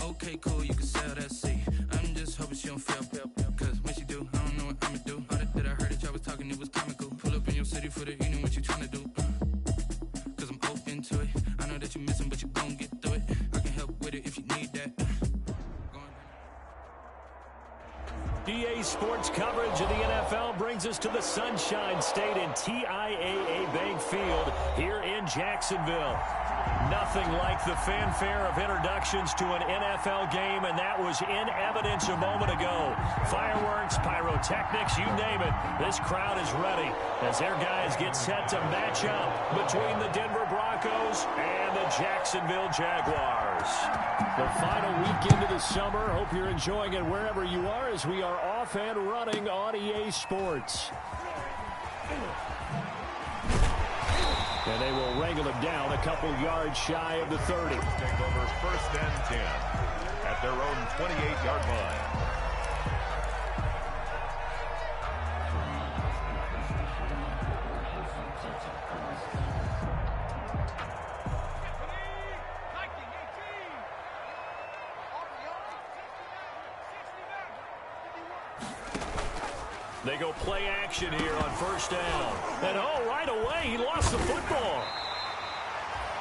Okay, cool, you can sell that seat. I'm just hoping she don't fail. Cause when she do, I don't know what I'ma do. All that I heard that y'all was talking, it was comical. Pull up in your city for the evening, what you tryna do? Cause I'm open to it. I know that you missing, but you gon' get through it. I can help with it if you need that. EA Sports coverage of the NFL brings us to the Sunshine State in TIAA Bank Field here in Jacksonville. Nothing like the fanfare of introductions to an NFL game, and that was in evidence a moment ago. Fireworks, pyrotechnics, you name it. This crowd is ready as their guys get set to match up between the Denver Broncos and the Jacksonville Jaguars. The final weekend of the summer. Hope you're enjoying it wherever you are as we are off and running on EA Sports. And they will wrangle him down a couple yards shy of the 30. Take over 1st and 10 at their own 28-yard line. They go play action here on 1st down. And right away, he lost the football.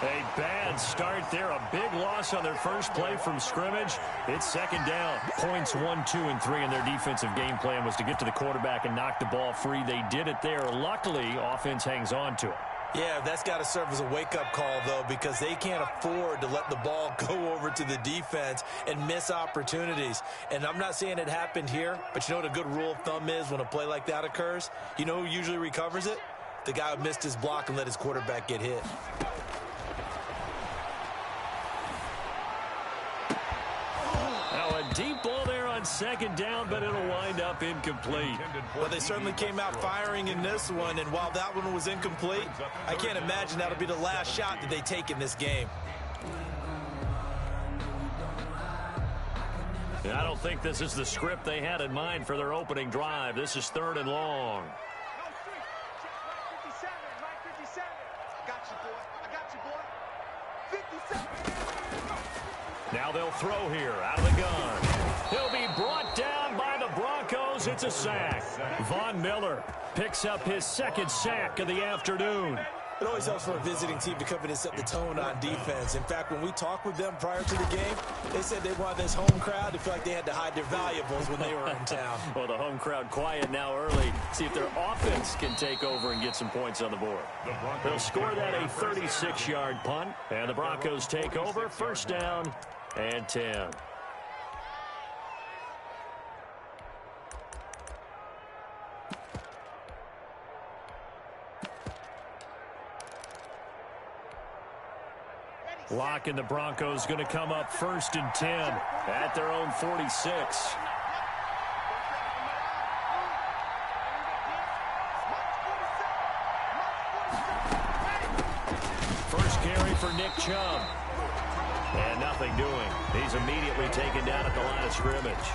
A bad start there. A big loss on their first play from scrimmage. It's 2nd down. Points 1, 2, and 3 in their defensive game plan was to get to the quarterback and knock the ball free. They did it there. Luckily, offense hangs on to it. Yeah, that's got to serve as a wake-up call, though, because they can't afford to let the ball go over to the defense and miss opportunities. And I'm not saying it happened here, but you know what a good rule of thumb is when a play like that occurs? You know who usually recovers it? The guy who missed his block and let his quarterback get hit. Now a deep ball there on 2nd down, but it'll wind up incomplete. Well, they certainly came out firing in this one, and while that one was incomplete, I can't imagine that'll be the last shot that they take in this game. I don't think this is the script they had in mind for their opening drive. This is 3rd and long. Now they'll throw here out of the gun. He'll be brought down by the Broncos. It's a sack. Von Miller picks up his 2nd sack of the afternoon. It always helps for a visiting team to come in and set the tone on defense. In fact, when we talked with them prior to the game, they said they wanted this home crowd to feel like they had to hide their valuables when they were in town. Well, the home crowd quiet now early. See if their offense can take over and get some points on the board. They'll score that a 36-yard punt, and the Broncos take over 1st down and 10. Lock and the Broncos going to come up 1st and 10 at their own 46. First carry for Nick Chubb. And nothing doing. He's immediately taken down at the line of scrimmage.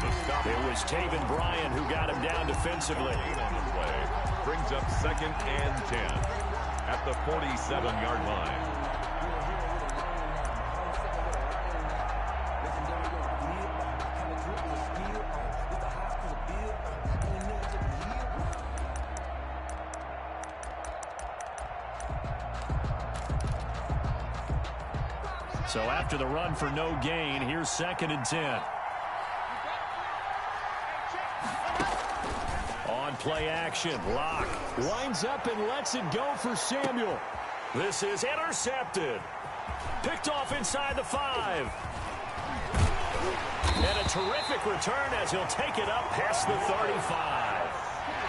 It was Taven Bryan who got him down defensively. On the play. Brings up 2nd and 10 at the 47-yard line. So after the run for no gain, here's 2nd and 10. On play action, Locke winds up and lets it go for Samuel. This is intercepted. Picked off inside the 5. And a terrific return as he'll take it up past the 35.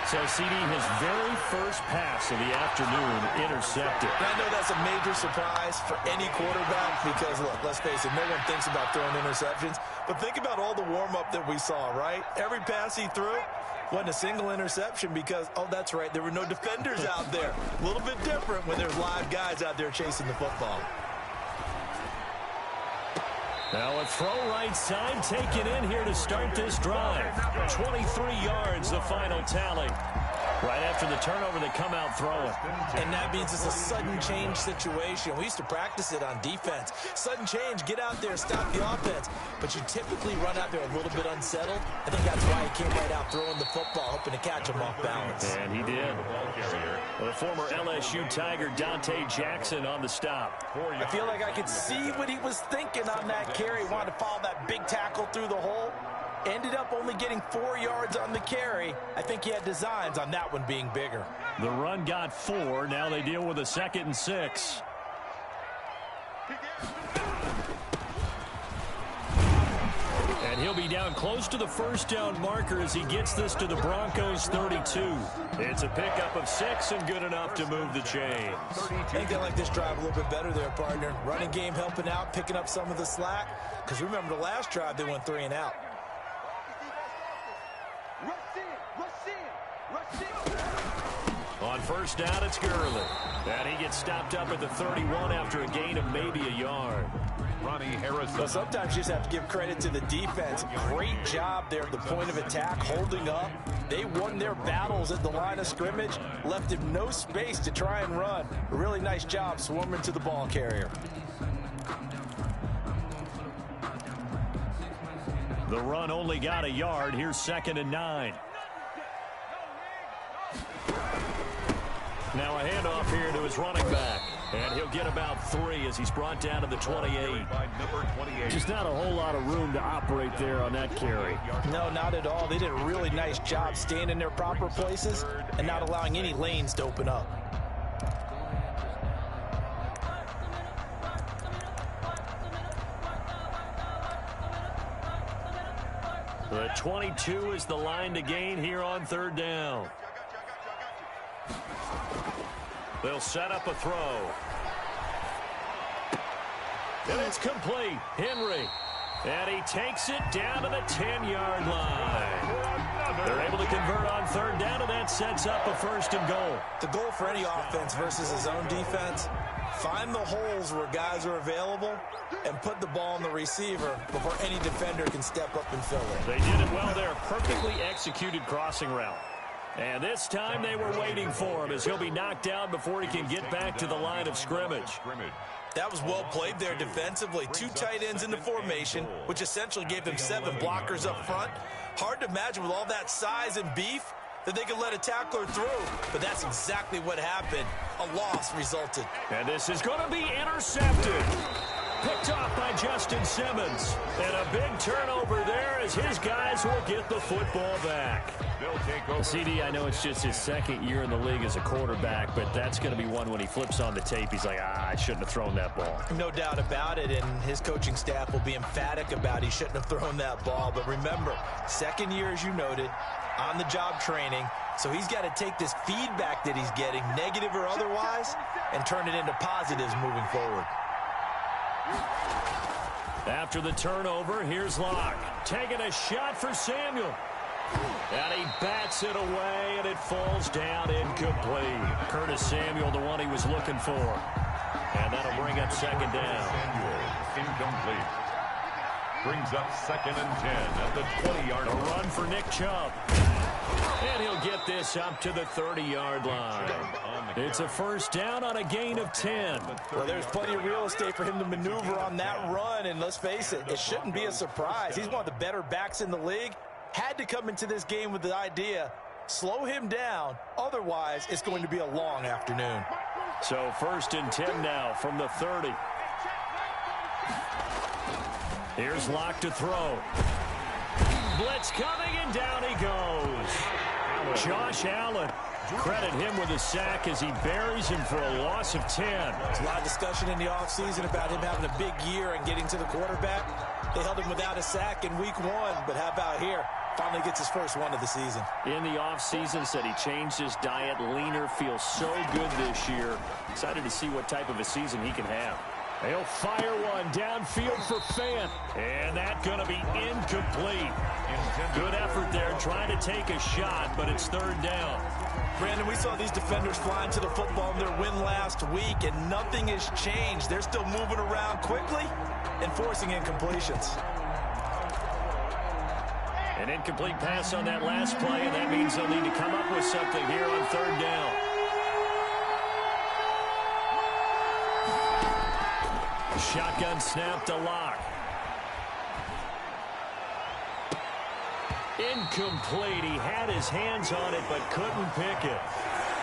So, CD, his very first pass of the afternoon intercepted. And I know that's a major surprise for any quarterback because, look, let's face it, no one thinks about throwing interceptions. But think about all the warm-up that we saw, right? Every pass he threw wasn't a single interception because, oh, that's right, there were no defenders out there. A little bit different when there's live guys out there chasing the football. Now a throw right side taken in here to start this drive. 23 yards, the final tally. Right after the turnover, they come out throwing. And that means it's a sudden change situation. We used to practice it on defense. Sudden change, get out there, stop the offense. But you typically run out there a little bit unsettled. I think that's why he came right out throwing the football, hoping to catch him off balance. And he did. The former LSU Tiger Dante Jackson on the stop. I feel like I could see what he was thinking on that carry. He wanted to follow that big tackle through the hole. Ended up only getting 4 yards on the carry. I think he had designs on that one being bigger. The run got 4. Now they deal with a 2nd and 6. And he'll be down close to the first down marker as he gets this to the Broncos 32. It's a pickup of 6 and good enough to move the chains. I think they like this drive a little bit better there, partner. Running game helping out, picking up some of the slack. Because remember the last drive, they went 3 and out. On first down, it's Gurley. And he gets stopped up at the 31 after a gain of maybe a yard. Ronnie Harrison. Well, sometimes you just have to give credit to the defense. Great job there at the point of attack, holding up. They won their battles at the line of scrimmage, left him no space to try and run. A really nice job swarming to the ball carrier. The run only got a yard. Here's 2nd and 9. Now a handoff here to his running back. And he'll get about 3 as he's brought down to the 28. Just not a whole lot of room to operate there on that carry. No, not at all. They did a really nice job staying in their proper places and not allowing any lanes to open up. The 22 is the line to gain here on 3rd down. They'll set up a throw. And it's complete. Henry. And he takes it down to the 10-yard line. They're able to convert on 3rd down, and that sets up a 1st and goal. The goal for any offense versus his own defense, find the holes where guys are available and put the ball on the receiver before any defender can step up and fill it. They did it well there. Perfectly executed crossing route. And this time they were waiting for him as he'll be knocked down before he can get back to the line of scrimmage. That was well played there defensively. 2 tight ends in the formation, which essentially gave them 7 blockers up front. Hard to imagine with all that size and beef that they could let a tackler through, but that's exactly what happened. A loss resulted. And this is going to be intercepted. Picked off by Justin Simmons. And a big turnover there as his guys will get the football back. CD, I know it's just his 2nd year in the league as a quarterback, but that's going to be one when he flips on the tape. He's like, I shouldn't have thrown that ball. No doubt about it, and his coaching staff will be emphatic about he shouldn't have thrown that ball. But remember, 2nd year, as you noted, on-the-job training, so he's got to take this feedback that he's getting, negative or otherwise, and turn it into positives moving forward. After the turnover, here's Locke. Taking a shot for Samuel. And he bats it away, and it falls down incomplete. Curtis Samuel, the one he was looking for. And that'll bring up 2nd down. Incomplete. Brings up 2nd and 10 at the 20-yard line. A run for Nick Chubb. And he'll get this up to the 30-yard line. It's a 1st down on a gain of 10. Well, there's plenty of real estate for him to maneuver on that run, and let's face it, it shouldn't be a surprise. He's one of the better backs in the league. Had to come into this game with the idea, slow him down, otherwise it's going to be a long afternoon. So 1st and 10 now from the 30. Here's Locke to throw. Blitz coming, and down he goes. Josh Allen. Credit him with a sack as he buries him for a loss of 10. There's a lot of discussion in the offseason about him having a big year and getting to the quarterback. They held him without a sack in week 1, but how about here? Finally gets his first one of the season. In the offseason, said he changed his diet, leaner, feels so good this year. Excited to see what type of a season he can have. They'll fire one downfield for Fant. And that's going to be incomplete. Good effort there trying to take a shot, but it's third down. Brandon, we saw these defenders flying to the football in their win last week, and nothing has changed. They're still moving around quickly and forcing incompletions. An incomplete pass on that last play, and that means they'll need to come up with something here on third down. Shotgun snap to Lock. Incomplete. He had his hands on it but couldn't pick it.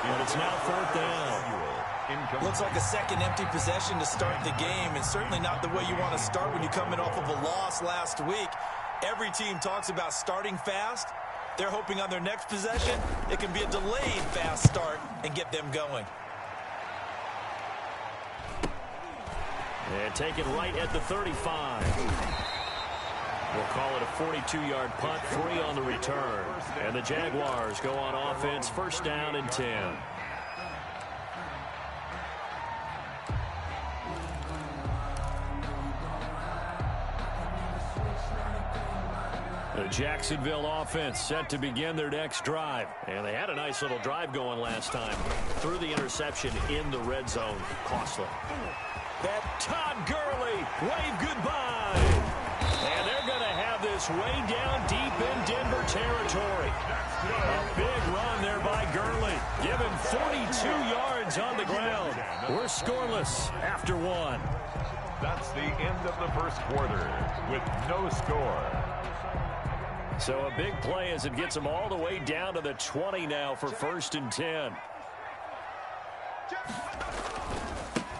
And it's now fourth down. Looks like a second empty possession to start the game, and certainly not the way you want to start when you're coming off of a loss last week. Every team talks about starting fast. They're hoping on their next possession it can be a delayed fast start and get them going. And take it right at the 35. We'll call it a 42-yard punt, 3 on the return. And the Jaguars go on offense, first down and 10. The Jacksonville offense set to begin their next drive. And they had a nice little drive going last time. Threw the interception in the red zone. Costly. That Todd Gurley, wave goodbye. And they're going to have this way down deep in Denver territory. A big run there by Gurley. Give him 42 yards on the ground. We're scoreless after one. That's the end of the first quarter with no score. So a big play as it gets them all the way down to the 20 now for first and 10.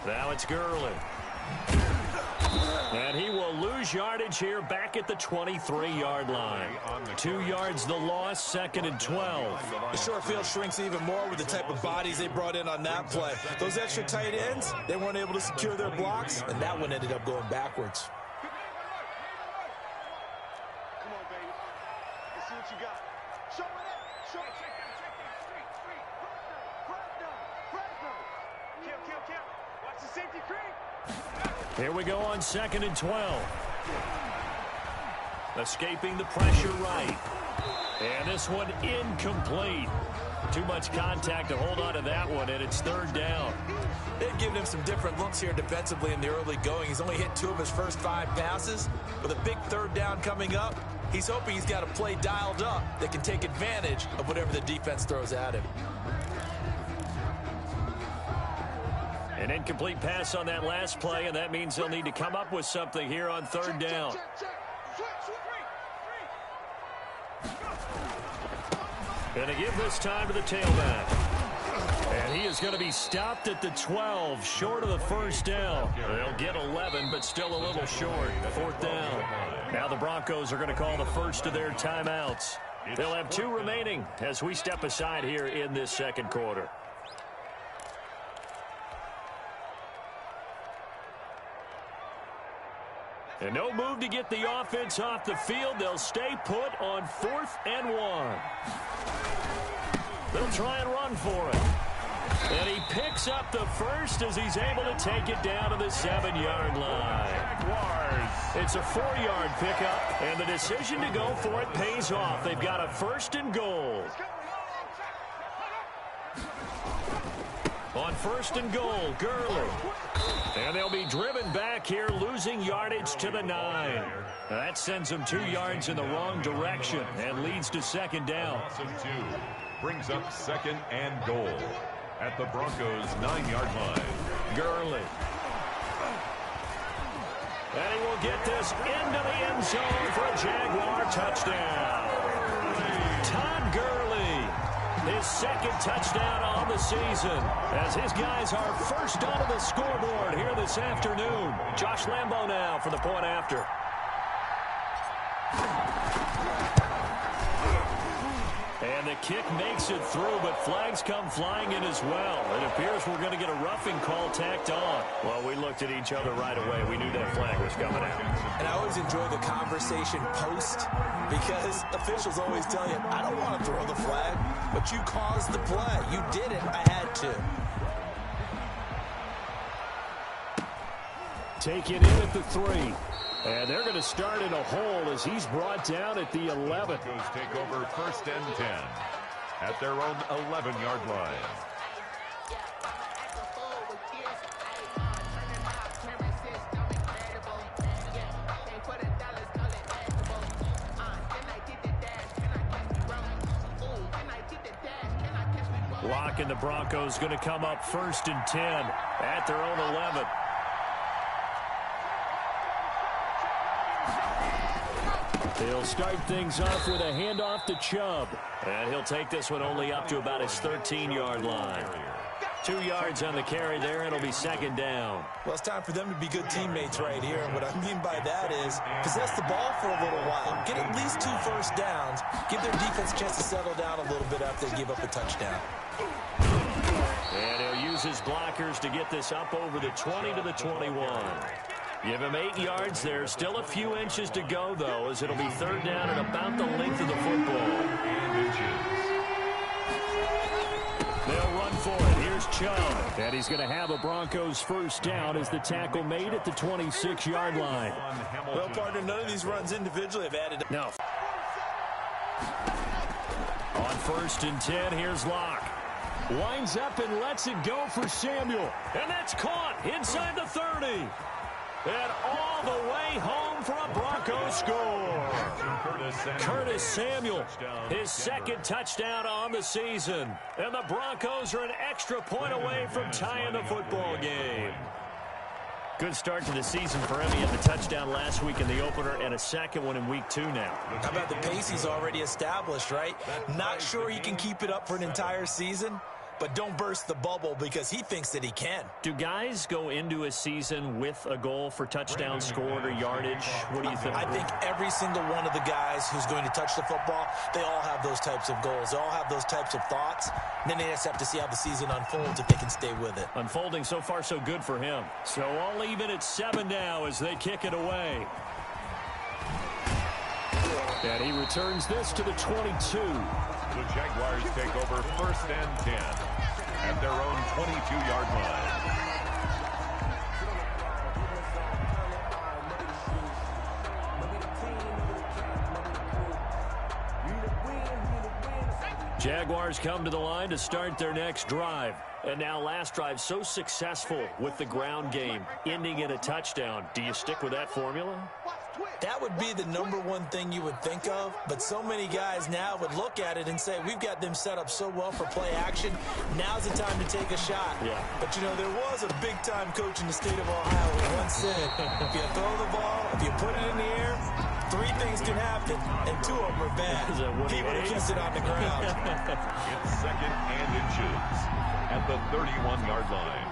Now it's Gurley. And he will lose yardage here back at the 23-yard line. 2 yards the loss, second and 12. The short field shrinks even more with the type of bodies they brought in on that play. Those extra tight ends, they weren't able to secure their blocks, and that one ended up going backwards. Come on, baby. Let's see what you got. Show it up. Show it. Kill. Watch the safety creep. Here we go on second and 12. Escaping the pressure right. And this one incomplete. Too much contact to hold on to that one, and it's third down. They've given him some different looks here defensively in the early going. He's only hit 2 of his first 5 passes. With a big third down coming up, he's hoping he's got a play dialed up that can take advantage of whatever the defense throws at him. An incomplete pass on that last play, and that means they'll need to come up with something here on third down. Going to give this time to the tailback. And he is going to be stopped at the 12, short of the first down. They'll get 11, but still a little short. Fourth down. Now the Broncos are going to call the first of their timeouts. They'll have 2 remaining as we step aside here in this second quarter. And no move to get the offense off the field. They'll stay put on 4th and 1. They'll try and run for it. And he picks up the first as he's able to take it down to the 7-yard line. It's a 4-yard pickup, and the decision to go for it pays off. They've got a first and goal. On first and goal, Gurley. And they'll be driven back here, losing yardage to the 9. That sends them 2 yards in the wrong direction and leads to second down. Brings up second and goal at the Broncos' 9-yard line. Gurley. And he will get this into the end zone for a Jaguar touchdown. Todd Gurley, his second touchdown on the season, as his guys are first onto the scoreboard here this afternoon. Josh Lambo now for the point after. And the kick makes it through, but flags come flying in as well. It appears we're going to get a roughing call tacked on. Well, we looked at each other right away. We knew that flag was coming out. And I always enjoy the conversation post, because officials always tell you, I don't want to throw the flag, but you caused the play. You did it. I had to. take it in at the 3. And they're going to start in a hole as he's brought down at the 11. Broncos take over 1st and 10 at their own 11-yard line. Lock and the Broncos going to come up 1st and 10 at their own 11. He'll start things off with a handoff to Chubb. And he'll take this one only up to about his 13-yard line. 2 yards on the carry there, and it'll be 2nd down. Well, it's time for them to be good teammates right here. And what I mean by that is possess the ball for a little while. Get at least 2 first downs. Give their defense a chance to settle down a little bit after they give up a touchdown. And he'll use his blockers to get this up over the 20 to the 21. Give him 8 yards there. Still a few inches to go, though, as it'll be 3rd down and about the length of the football. They'll run for it. Here's Chubb. And he's going to have a Broncos 1st down as the tackle made at the 26-yard line. Well, partner, none of these runs individually have added up. No. On 1st and 10, here's Locke. Winds up and lets it go for Samuel. And that's caught inside the 30. And all the way home for a Broncos score. Curtis Samuel, his 2nd touchdown on the season. And the Broncos are an extra point away from tying the football game. Good start to the season for him. He had the touchdown last week in the opener and a 2nd one in week 2 now. How about the pace he's already established, right? Not sure he can keep it up for an entire season, but don't burst the bubble because he thinks that he can. Do guys go into a season with a goal for touchdown scored or yardage? What do you think? I think every single one of the guys who's going to touch the football, they all have those types of goals. They all have those types of thoughts. And then they just have to see how the season unfolds if they can stay with it. Unfolding so far so good for him. So all even at 7 now as they kick it away. And he returns this to the 22. The Jaguars take over 1st and 10 at their own 22-yard line. Jaguars come to the line to start their next drive. And now last drive so successful with the ground game, ending in a touchdown. Do you stick with that formula? That would be the #1 thing you would think of, but so many guys now would look at it and say, we've got them set up so well for play action. Now's the time to take a shot. Yeah. But, you know, there was a big-time coach in the state of Ohio who once said, if you throw the ball, if you put it in the air, 3 things can happen, and 2 of them are bad. He would have kept it on the ground. It's 2nd and inches at the 31-yard line.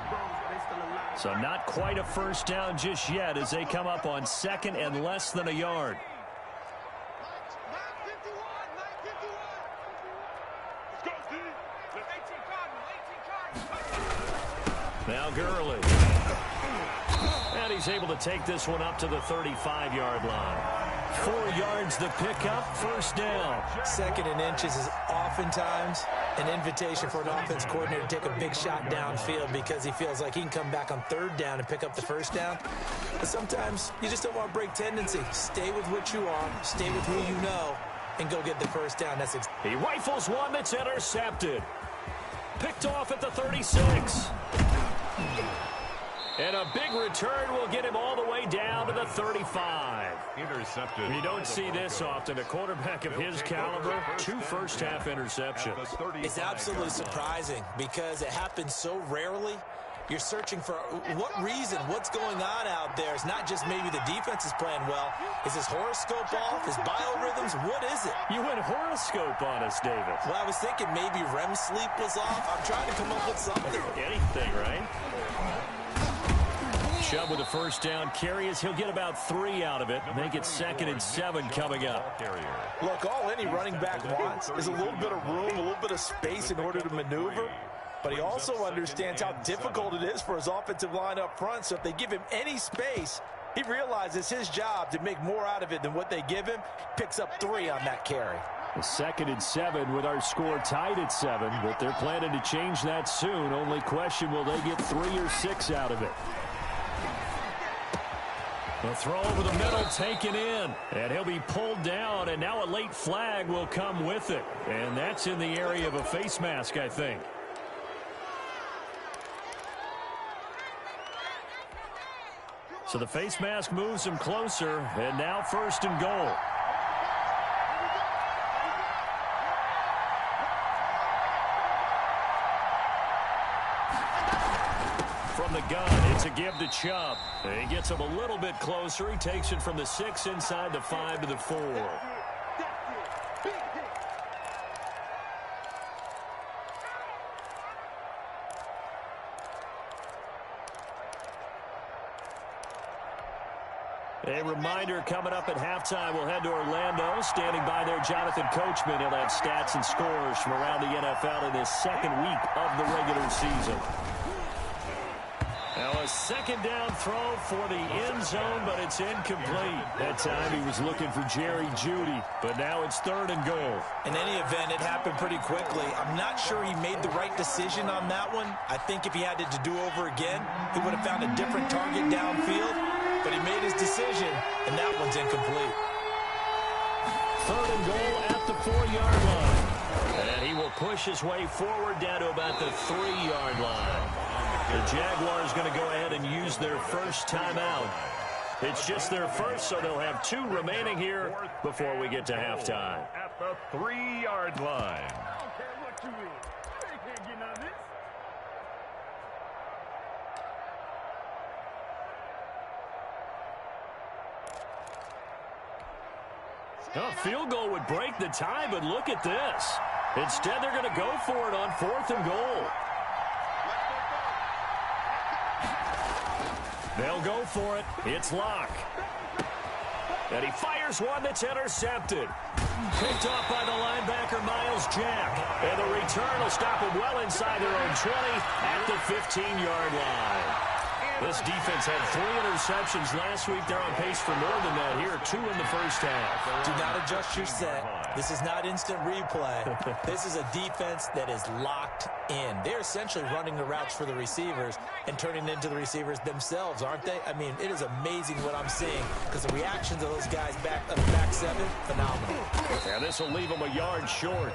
So not quite a 1st down just yet as they come up on 2nd and less than a yard. Now Gurley. And he's able to take this one up to the 35-yard line. 4 yards the pickup, 1st down. 2nd and inches is oftentimes an invitation for an offense coordinator to take a big shot downfield because he feels like he can come back on 3rd down and pick up the 1st down. But sometimes you just don't want to break tendency. Stay with what you are, stay with who you know, and go get the 1st down. He rifles one that's intercepted. Picked off at the 36. And a big return will get him all the way down to the 35. Intercepted. You don't see this often. A quarterback of his caliber, 2 first-half interceptions. It's absolutely surprising because it happens so rarely. You're searching for what reason, what's going on out there. It's not just maybe the defense is playing well. Is his horoscope off? His biorhythms? What is it? You went horoscope on us, David. Well, I was thinking maybe REM sleep was off. I'm trying to come up with something. Anything, right? Chubb with a 1st down carry as he'll get about 3 out of it. Make it 2nd and 7 coming up. Look, all any running back wants is a little bit of room, a little bit of space in order to maneuver. But he also understands how difficult it is for his offensive line up front. So if they give him any space, he realizes his job to make more out of it than what they give him. Picks up 3 on that carry. The 2nd and 7 with our score tied at 7. But they're planning to change that soon. Only question, will they get 3 or 6 out of it? The throw over the middle taken in, and he'll be pulled down, and now a late flag will come with it. And that's in the area of a face mask, I think. So the face mask moves him closer, and now 1st and goal. From the gun, it's a give to Chubb. He gets him a little bit closer. He takes it from the 6 inside the 5 to the 4. A reminder coming up at halftime. We'll head to Orlando. Standing by there, Jonathan Coachman. He'll have stats and scores from around the NFL in this second week of the regular season. Now a second down throw for the end zone, but it's incomplete. That time he was looking for Jerry Jeudy, but now it's 3rd and goal. In any event, it happened pretty quickly. I'm not sure he made the right decision on that one. I think if he had it to do over again, he would have found a different target downfield, but he made his decision, and that one's incomplete. 3rd and goal at the 4-yard line. And he will push his way forward down to about the 3-yard line. The Jaguars going to go ahead and use their first timeout. It's just their first, so they'll have 2 remaining here before we get to halftime. At the 3-yard line. I don't care what you is. You can't get none of this. A field goal would break the tie, but look at this. Instead, they're going to go for it on 4th and goal. They'll go for it. It's Locke. And he fires one that's intercepted. Picked off by the linebacker, Miles Jack. And the return will stop him well inside their own 20 at the 15-yard line. This defense had 3 interceptions last week. They're on pace for more than that here. 2 in the first half. Do not adjust your set. This is not instant replay. This is a defense that is locked in. They're essentially running the routes for the receivers and turning into the receivers themselves, aren't they? I mean, it is amazing what I'm seeing because the reactions of those guys back of the back 7, phenomenal. Yeah, this will leave them a yard short.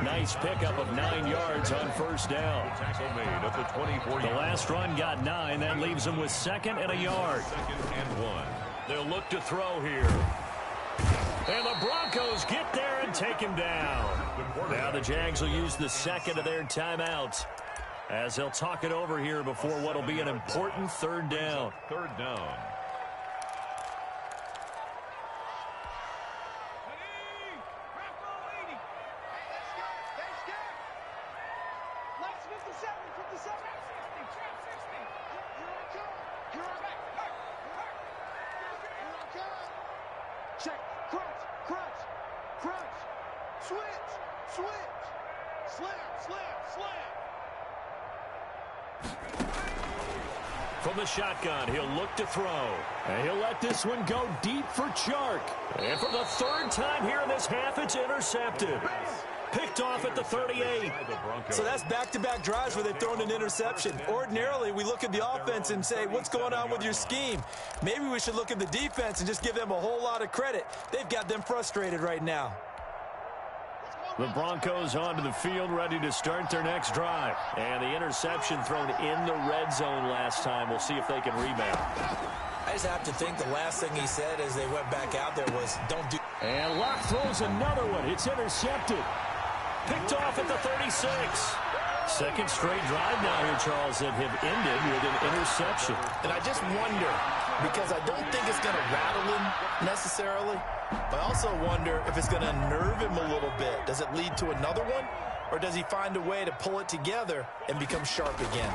Nice pickup of 9 yards on 1st down. Tackle made at the 24. The last run got 9. That leaves them with 2nd and a yard. 2nd and 1. They'll look to throw here. And the Broncos get there and take him down. Now the Jags will use the 2nd of their timeouts as they'll talk it over here before what will be an important 3rd down. 3rd down. Check, crunch, switch, slam. From the shotgun, he'll look to throw. And he'll let this one go deep for Chark. And for the 3rd time here in this half, it's intercepted. Picked off at the 38. So that's back-to-back drives where they've thrown an interception. Ordinarily, we look at the offense and say, what's going on with your scheme? Maybe we should look at the defense and just give them a whole lot of credit. They've got them frustrated right now. The Broncos onto the field, ready to start their next drive. And the interception thrown in the red zone last time. We'll see if they can rebound. I just have to think the last thing he said as they went back out there was, don't do... And Locke throws another one. It's intercepted. Picked off at the 36. 2nd straight drive now here, Charles, that have ended with an interception. And I just wonder, because I don't think it's going to rattle him necessarily, but I also wonder if it's going to unnerve him a little bit. Does it lead to another one, or does he find a way to pull it together and become sharp again?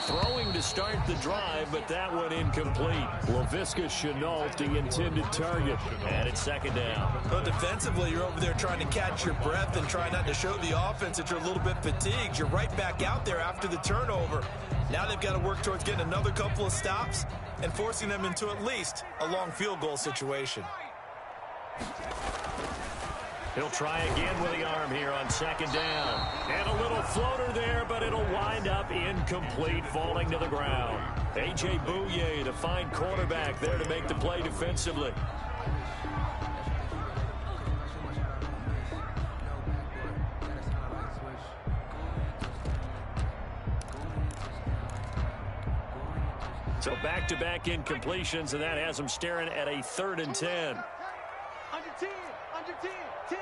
Throwing to start the drive, but that one incomplete. Laviska Shenault, the intended target. And it's 2nd down. Well, defensively, you're over there trying to catch your breath and try not to show the offense that you're a little bit fatigued. You're right back out there after the turnover. Now they've got to work towards getting another couple of stops and forcing them into at least a long field goal situation. He'll try again with the arm here on second down. And a little floater there, but it'll wind up incomplete, falling to the ground. A.J. Bouye, the fine quarterback, there to make the play defensively. So back-to-back incompletions, and that has them staring at a 3rd and 10. Under 10, under 10, 10.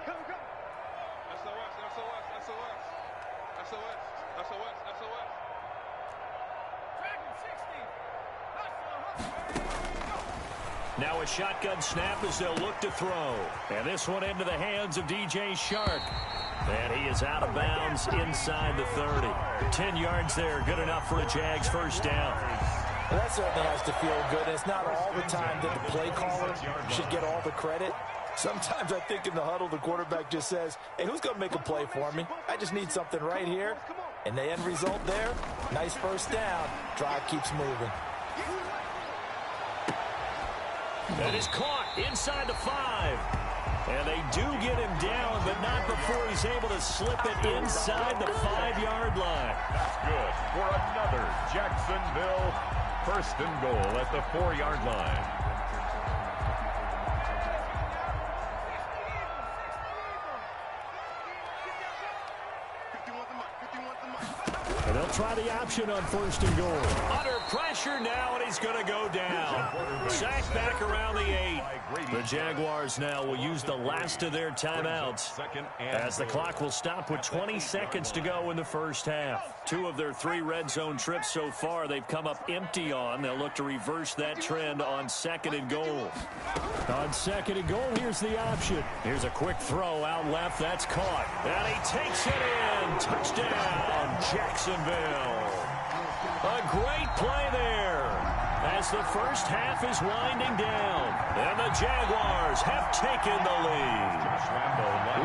Come. SOS, SOS, SOS. SOS, SOS, SOS. Now a shotgun snap as they'll look to throw. And this one into the hands of DJ Shark. And he is out of bounds inside the 30. 10 yards there, good enough for a Jags first down. Well, that certainly has to feel good. It's not all the time that the play caller should get all the credit. Sometimes I think in the huddle, the quarterback just says, hey, who's going to make a play for me? I just need something right here. And the end result there, nice first down. Drive keeps moving. That is caught inside the 5. And they do get him down, but not before he's able to slip it inside the 5-yard line. That's good for another Jacksonville 1st and goal at the 4-yard line. And they'll try the option on 1st and goal. Under pressure now, and he's going to go down. Sacked back around the 8. The Jaguars now will use the last of their timeouts as the clock will stop with 20 seconds to go in the first half. 2 of their 3 red zone trips so far they've come up empty on. They'll look to reverse that trend on 2nd and goal. On 2nd and goal, here's the option. Here's a quick throw out left. That's caught. And he takes it in. Touchdown, Jacksonville. A great play there as the first half is winding down. And the Jaguars have taken the lead.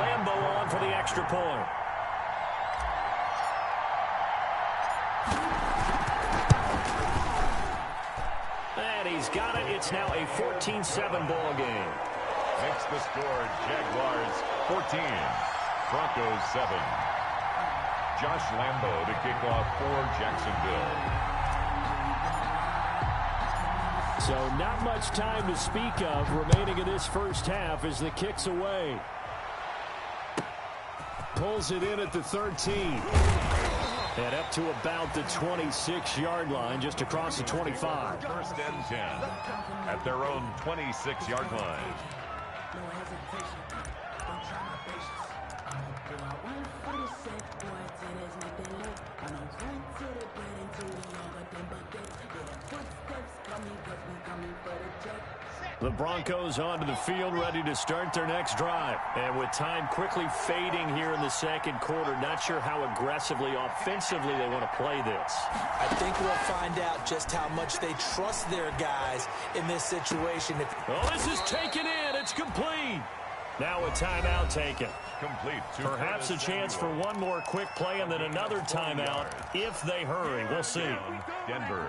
Lambo on for the extra point. And he's got it. It's now a 14-7 ball game. Makes the score Jaguars 14, Broncos 7. Josh Lambo to kick off for Jacksonville. So not much time to speak of remaining in this first half as the kick's away. Pulls it in at the 13. And up to about the 26-yard line, just across the 25. 1st and 10 at their own 26-yard line. The Broncos onto the field, ready to start their next drive. And with time quickly fading here in the 2nd quarter, not sure how aggressively, offensively they want to play this. I think we'll find out just how much they trust their guys in this situation. Oh, this is taken in. It's complete. Now a timeout taken. Complete. Perhaps a chance for one more quick play and then another timeout if they hurry. We'll see. Denver.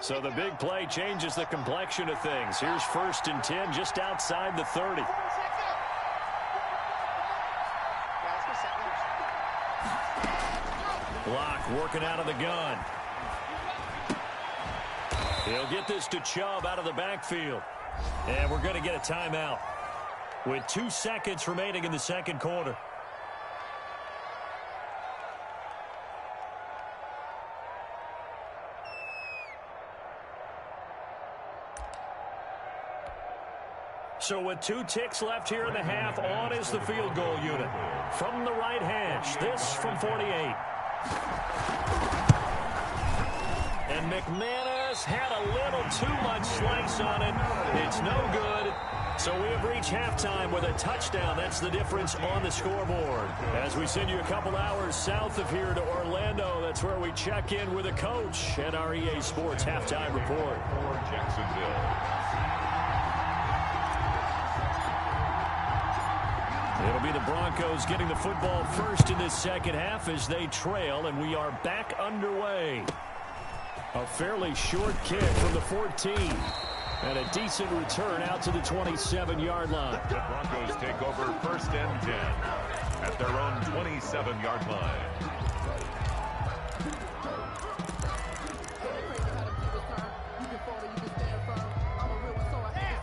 So the big play changes the complexion of things. Here's 1st and 10 just outside the 30. Block working out of the gun. He'll get this to Chubb out of the backfield. And we're going to get a timeout with 2 seconds remaining in the 2nd quarter. So with 2 ticks left here in the half, on is the field goal unit. From the right hash, this from 48. And McManus had a little too much slice on it. It's no good. So we have reached halftime with a touchdown. That's the difference on the scoreboard. As we send you a couple hours south of here to Orlando, that's where we check in with a coach at our EA Sports Halftime Report. For Jacksonville. It'll be the Broncos getting the football first in this second half as they trail, and we are back underway. A fairly short kick from the 14. And a decent return out to the 27-yard line. The Broncos take over first and 10 at their own 27-yard line.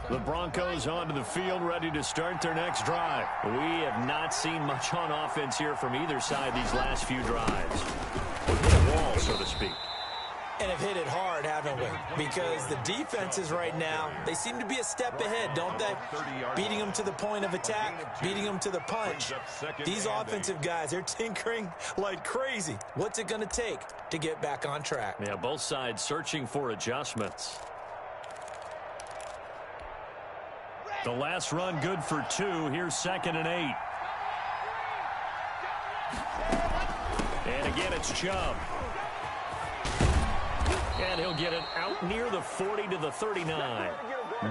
The Broncos onto the field, ready to start their next drive. We have not seen much on offense here from either side these last few drives. We've hit a wall, so to speak. And have hit it hard, haven't we? Because the defenses right now, they seem to be a step ahead, don't they? Beating them to the point of attack, beating them to the punch. These offensive guys, they're tinkering like crazy. What's it going to take to get back on track? Yeah, both sides searching for adjustments. The last run good for 2. Here's 2nd and 8. And again, it's Chubb. And he'll get it out near the 40 to the 39.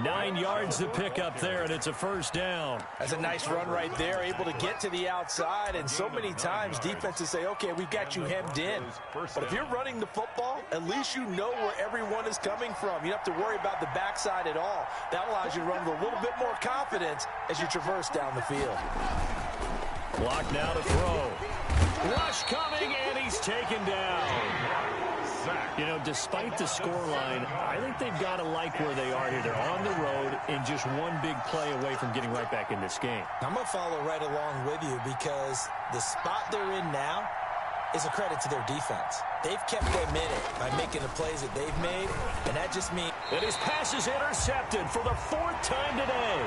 9 yards to pick up there, and it's a first down. That's a nice run right there, able to get to the outside. And so many times defenses say, okay, we've got you hemmed in. But if you're running the football, at least you know where everyone is coming from. You don't have to worry about the backside at all. That allows you to run with a little bit more confidence as you traverse down the field. Block now to throw. Rush coming, and he's taken down. You know, despite the scoreline, I think they've got to like where they are here. They're on the road and just one big play away from getting right back in this game. I'm going to follow right along with you because the spot they're in now is a credit to their defense. They've kept them in it by making the plays that they've made, and that just means... And his pass is intercepted for the 4th time today.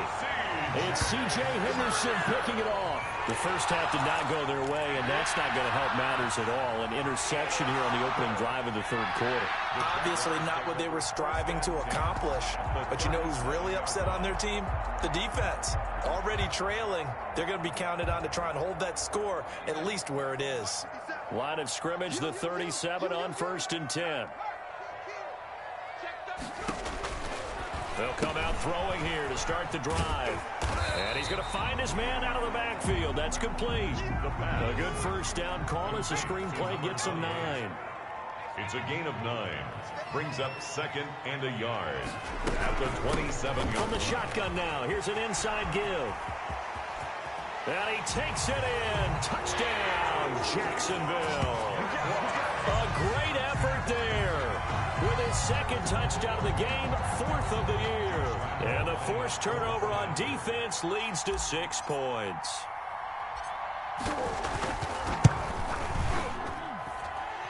It's C.J. Henderson picking it off. The first half did not go their way, and that's not going to help matters at all. An interception here on the opening drive of the 3rd quarter. Obviously not what they were striving to accomplish. But you know who's really upset on their team? The defense. Already trailing. They're going to be counted on to try and hold that score at least where it is. Line of scrimmage, the 37 on 1st and 10. They'll come out throwing here to start the drive. And he's going to find his man out of the backfield. That's complete. A good first down call as the screenplay gets him 9. It's a gain of 9. Brings up 2nd and a yard at the 27-yard. From the shotgun now. Here's an inside give. And he takes it in. Touchdown, Jacksonville. A great effort there. With his 2nd touchdown of the game, 4th of the year. And the forced turnover on defense leads to 6 points.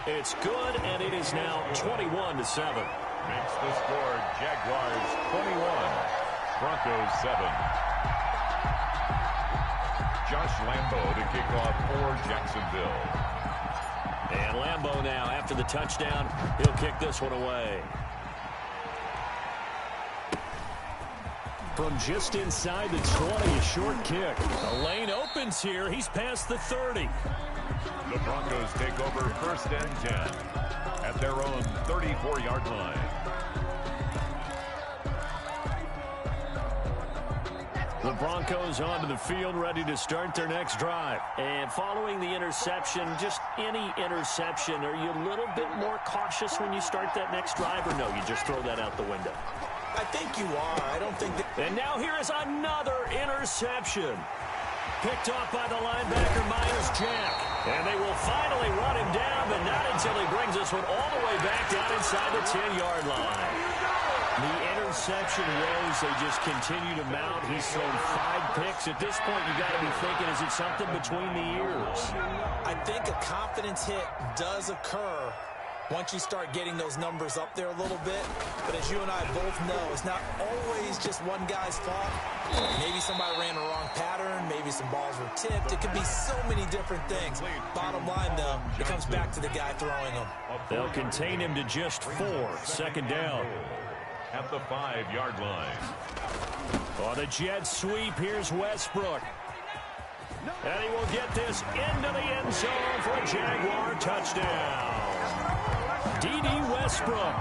It's good, and it is now 21-7. Makes the score Jaguars 21, Broncos 7. Josh Lambo to kick off for Jacksonville. And Lambo now, after the touchdown, he'll kick this one away. From just inside the 20, a short kick. The lane opens here. He's past the 30. The Broncos take over 1st and 10 at their own 34-yard line. The Broncos onto the field, ready to start their next drive. And following the interception, just any interception, are you a little bit more cautious when you start that next drive, or no, you just throw that out the window? I think you are. I don't think that... And now here is another interception. Picked off by the linebacker, Myles Jack. And they will finally run him down, but not until he brings this one all the way back down inside the 10-yard line. The interception woes, they just continue to mount. He's thrown 5 picks. At this point, you got to be thinking, is it something between the ears? I think a confidence hit does occur once you start getting those numbers up there a little bit. But as you and I both know, it's not always just one guy's fault. Maybe somebody ran the wrong pattern. Maybe some balls were tipped. It could be so many different things. Bottom line, though, it comes back to the guy throwing them. They'll contain him to just 4. 2nd down. At the 5-yard line. On the jet sweep, here's Westbrook. And he will get this into the end zone for a Jaguar touchdown. D.D. Westbrook.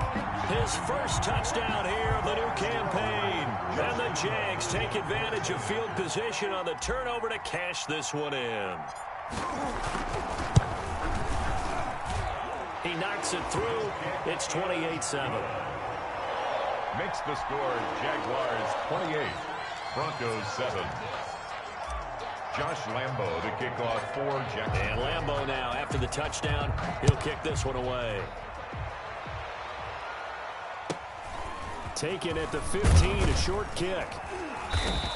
His first touchdown here of the new campaign. And the Jags take advantage of field position on the turnover to cash this one in. He knocks it through. It's 28-7. Makes the score Jaguars 28, Broncos 7. Josh Lambo to kick off for Jacksonville. And Lambo now, after the touchdown, he'll kick this one away. Taken at the 15, a short kick.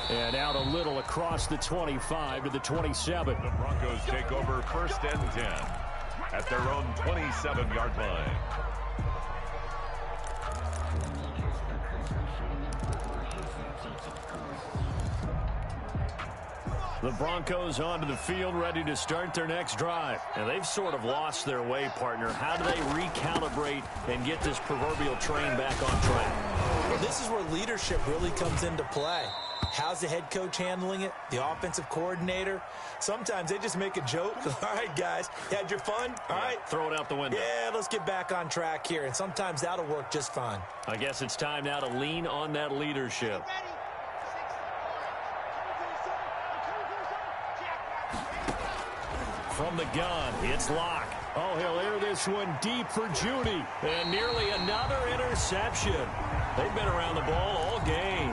And out a little across the 25 to the 27. The Broncos take over 1st and 10 at their own 27-yard line. The Broncos onto the field, ready to start their next drive. And they've sort of lost their way, partner. How do they recalibrate and get this proverbial train back on track? Well, this is where leadership really comes into play. How's the head coach handling it? The offensive coordinator? Sometimes they just make a joke. All right, guys, you had your fun? All right. Throw it out the window. Yeah, let's get back on track here. And sometimes that'll work just fine. I guess it's time now to lean on that leadership. From the gun, it's Locke. Oh, he'll air this one deep for Judy. And nearly another interception. They've been around the ball all game.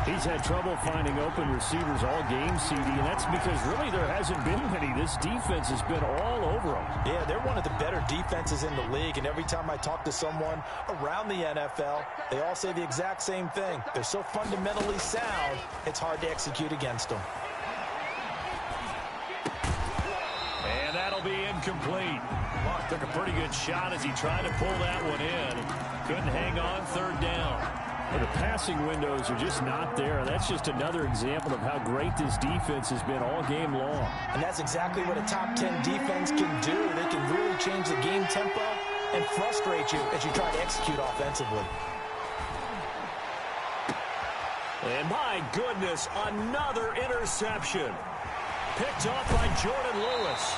He's had trouble finding open receivers all game, CD, and that's because really there hasn't been many. This defense has been all over them. Yeah, they're one of the better defenses in the league, and every time I talk to someone around the NFL, they all say the exact same thing. They're so fundamentally sound, it's hard to execute against them. And that'll be incomplete. Locke took a pretty good shot as he tried to pull that one in. Couldn't hang on 3rd down. But the passing windows are just not there. That's just another example of how great this defense has been all game long. And that's exactly what a top 10 defense can do. They can really change the game tempo and frustrate you as you try to execute offensively. And my goodness, another interception. Picked off by Jordan Lewis.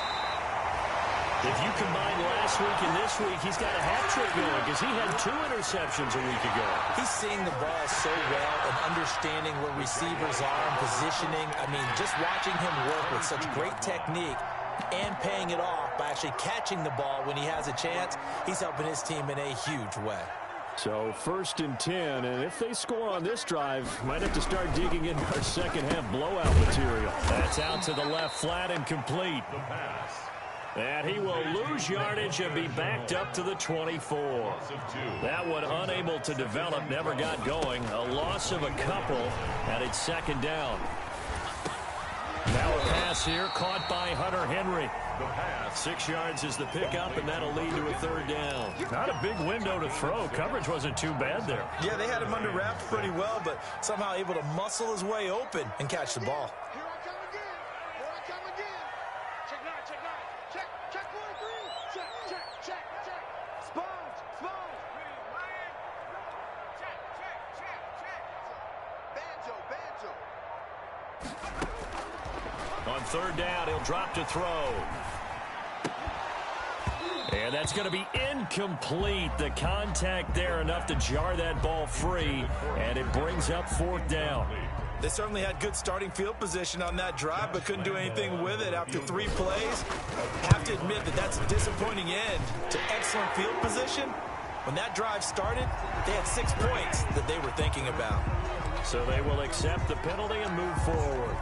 If you combine last week and this week, he's got a hat-trick going because he had 2 interceptions a week ago. He's seeing the ball so well and understanding where receivers are and positioning. I mean, just watching him work with such great technique and paying it off by actually catching the ball when he has a chance, he's helping his team in a huge way. So 1st and 10, and if they score on this drive, might have to start digging into our second-half blowout material. That's out to the left, flat and complete. The pass. And he will lose yardage and be backed up to the 24. That one unable to develop, never got going. A loss of a couple, and it's 2nd down. Now a pass here, caught by Hunter Henry. The pass. 6 yards is the pickup, and that'll lead to a 3rd down. Not a big window to throw. Coverage wasn't too bad there. Yeah, they had him under wraps pretty well, but somehow able to muscle his way open and catch the ball. Here I come again. Here I come again. Check 9, check 9. Check, check 1, 3. Check, check, check, check. Sponge, sponge. Ryan. Check, check, check, check. Banjo, banjo. On 3rd down, he'll drop to throw. And that's going to be incomplete. The contact there enough to jar that ball free, and it brings up 4th down. They certainly had good starting field position on that drive, but couldn't do anything with it after 3 plays. Have to admit that that's a disappointing end to excellent field position. When that drive started, they had 6 points that they were thinking about. So they will accept the penalty and move forward.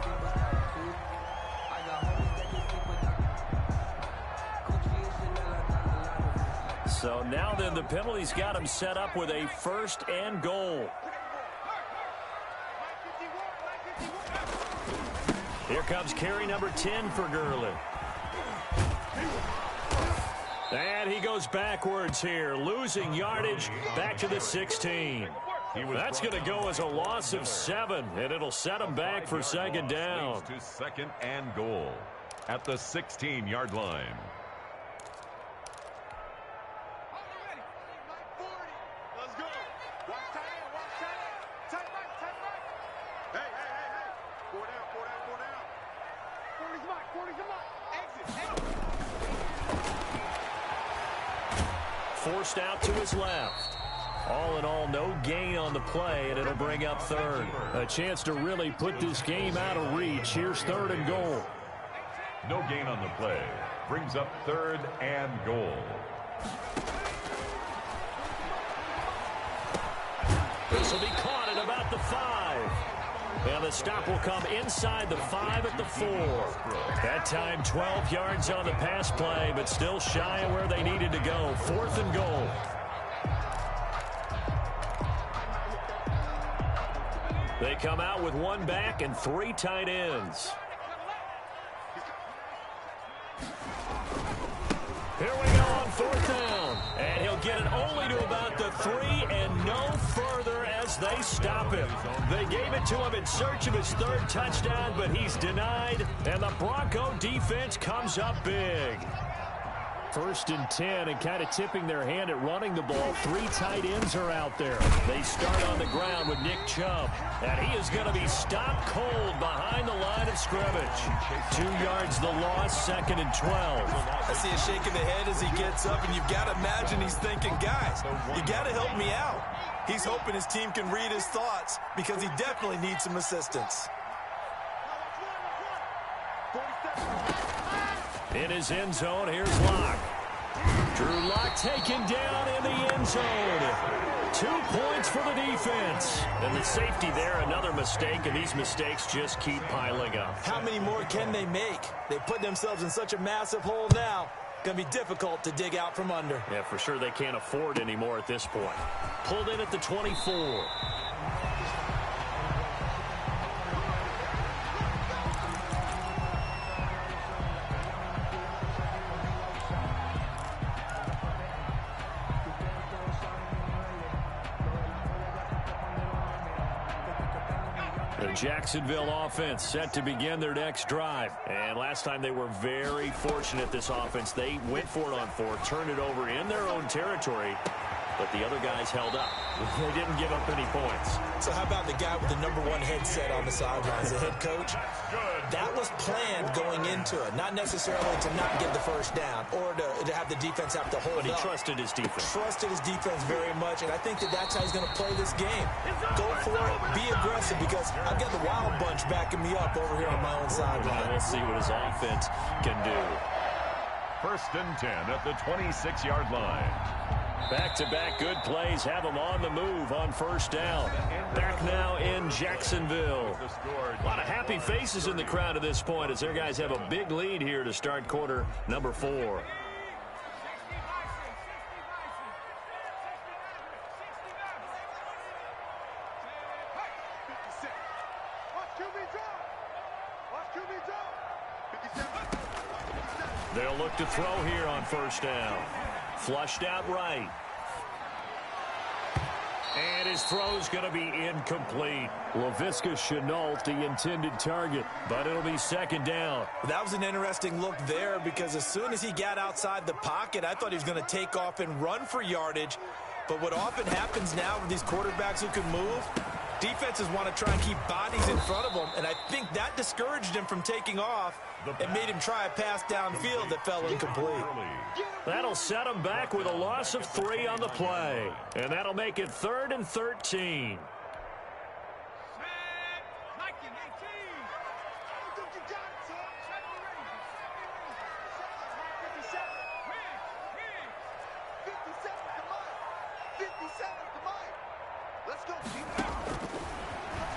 So now then the penalty's got him set up with a 1st and goal. Here comes carry number 10 for Gurley. And he goes backwards here, losing yardage back to the 16. That's going to go as a loss of 7, and it'll set him back for 2nd down. To 2nd and goal at the 16-yard line. Let's go. Watch tight end, watch tight end. Tight right, tight right. Hey, hey, hey, hey. 4 down, 4 down, 4 down. 40's mark, 40's the mark. Exit, exit. forced out to his left. All in all, no gain on the play, and it'll bring up third. A chance to really put this game out of reach. Here's 3rd and goal. No gain on the play. Brings up 3rd and goal. This will be caught at about the 5. And the stop will come inside the 5 at the 4. That time 12 yards on the pass play, but still shy of where they needed to go. 4th and goal. They come out with 1 back and 3 tight ends. Here we go on 4th down. And he'll get it only to about the 3 and no further as they stop him. They gave it to him in search of his 3rd touchdown, but he's denied. And the Bronco defense comes up big. 1st and 10, and kind of tipping their hand at running the ball. 3 tight ends are out there. They start on the ground with Nick Chubb, and he is going to be stopped cold behind the line of scrimmage. 2 yards the loss, 2nd and 12. I see a shake of the head as he gets up, and you've got to imagine he's thinking, guys, you got to help me out. He's hoping his team can read his thoughts because he definitely needs some assistance. In his end zone, here's Locke. Drew Lock taken down in the end zone. 2 points for the defense. And the safety there, another mistake, and these mistakes just keep piling up. How many more can they make? They put themselves in such a massive hole now. Going to be difficult to dig out from under. Yeah, for sure they can't afford anymore at this point. Pulled in at the 24. The Jacksonville offense set to begin their next drive. And last time they were very fortunate, this offense. They went for it on 4, turned it over in their own territory, but the other guys held up. They didn't give up any points. So how about the guy with the #1 headset on the sidelines, the head coach? That was planned going into it, not necessarily to not get the first down or to have the defense have to hold up. But he trusted his defense. Trusted his defense very much, and I think that's how he's going to play this game. Go for it, be aggressive, because I've got the Wild Bunch backing me up over here on my own sideline. We'll see what his offense can do. 1st and 10 at the 26-yard line. Back-to-back good plays have them on the move on 1st down. Back now in Jacksonville. A lot of happy faces in the crowd at this point as their guys have a big lead here to start quarter number 4. They'll look to throw here on 1st down. Flushed out right. And his throw's going to be incomplete. Laviska Shenault, the intended target, but it'll be 2nd down. That was an interesting look there because as soon as he got outside the pocket, I thought he was going to take off and run for yardage. But what often happens now with these quarterbacks who can move, defenses want to try and keep bodies in front of them, and I think that discouraged him from taking off and made him try a pass downfield that fell incomplete. That'll set him back with a loss of 3 on the play, and that'll make it 3rd and 13.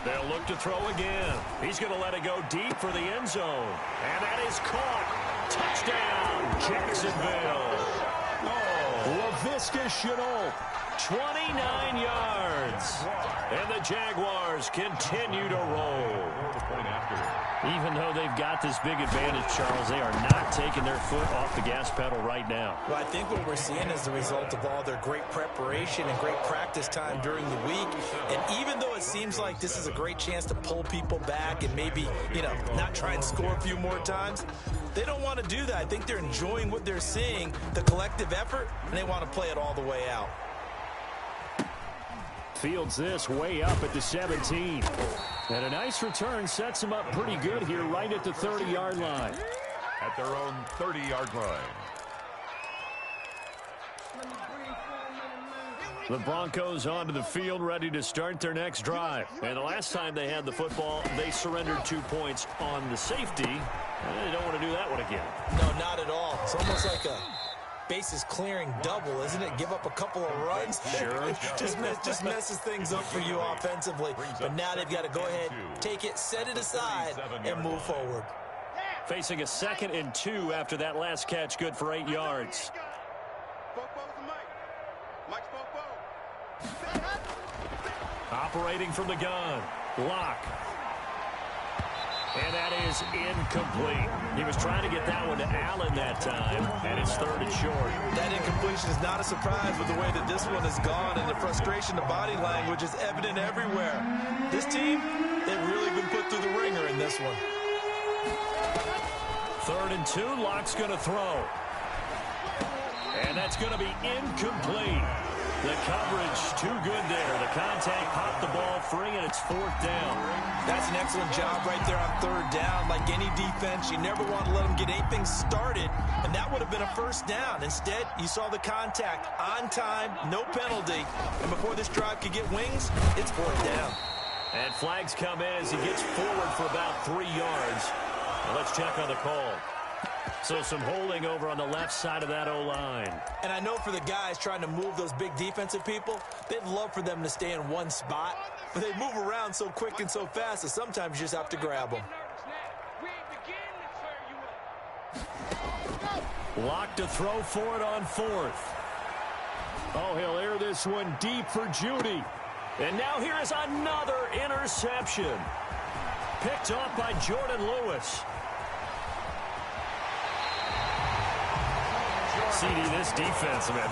They'll look to throw again. He's going to let it go deep for the end zone. And that is caught. Touchdown, Jacksonville. Laviska Shenault, 29 yards. And the Jaguars continue to roll. Even though they've got this big advantage, Charles, they are not taking their foot off the gas pedal right now. Well, I think what we're seeing is the result of all their great preparation and great practice time during the week. And even though it seems like this is a great chance to pull people back and maybe, not try and score a few more times, they don't want to do that. I think they're enjoying what they're seeing, the collective effort, and they want to play it all the way out. Fields this way up at the 17. And a nice return sets him up pretty good here right at the 30-yard line. At their own 30-yard line. The Broncos onto the field, ready to start their next drive. And the last time they had the football, they surrendered 2 points on the safety. And they don't want to do that one again. No, not at all. It's almost like a bases clearing double, isn't it? Give up a couple of runs. Sure. just messes things up for you offensively. But now they've got to go ahead, take it, set it aside, and move forward. Facing a 2nd and 2 after that last catch, good for 8 yards. Operating from the gun. Lock. And that is incomplete. He was trying to get that one to Allen that time, and it's 3rd and short. That incompletion is not a surprise with the way that this one has gone, and the frustration, the body language is evident everywhere. This team, they've really been put through the ringer in this one. 3rd and 2, Lock's going to throw. And that's going to be incomplete. The coverage too good there. The contact popped the ball free, and it's 4th down. That's an excellent job right there on 3rd down. Like any defense, you never want to let them get anything started, and that would have been a 1st down. Instead, you saw the contact on time, no penalty, and before this drive could get wings, it's 4th down. And flags come in as he gets forward for about 3 yards. Now let's check on the call. So some holding over on the left side of that O-line. And I know for the guys trying to move those big defensive people, they'd love for them to stay in one spot, but they move around so quick and so fast that sometimes you just have to grab them. Lock to throw for it on 4th. Oh, he'll air this one deep for Judy. And now here is another interception. Picked off by Jordan Lewis. CD, this defense, man,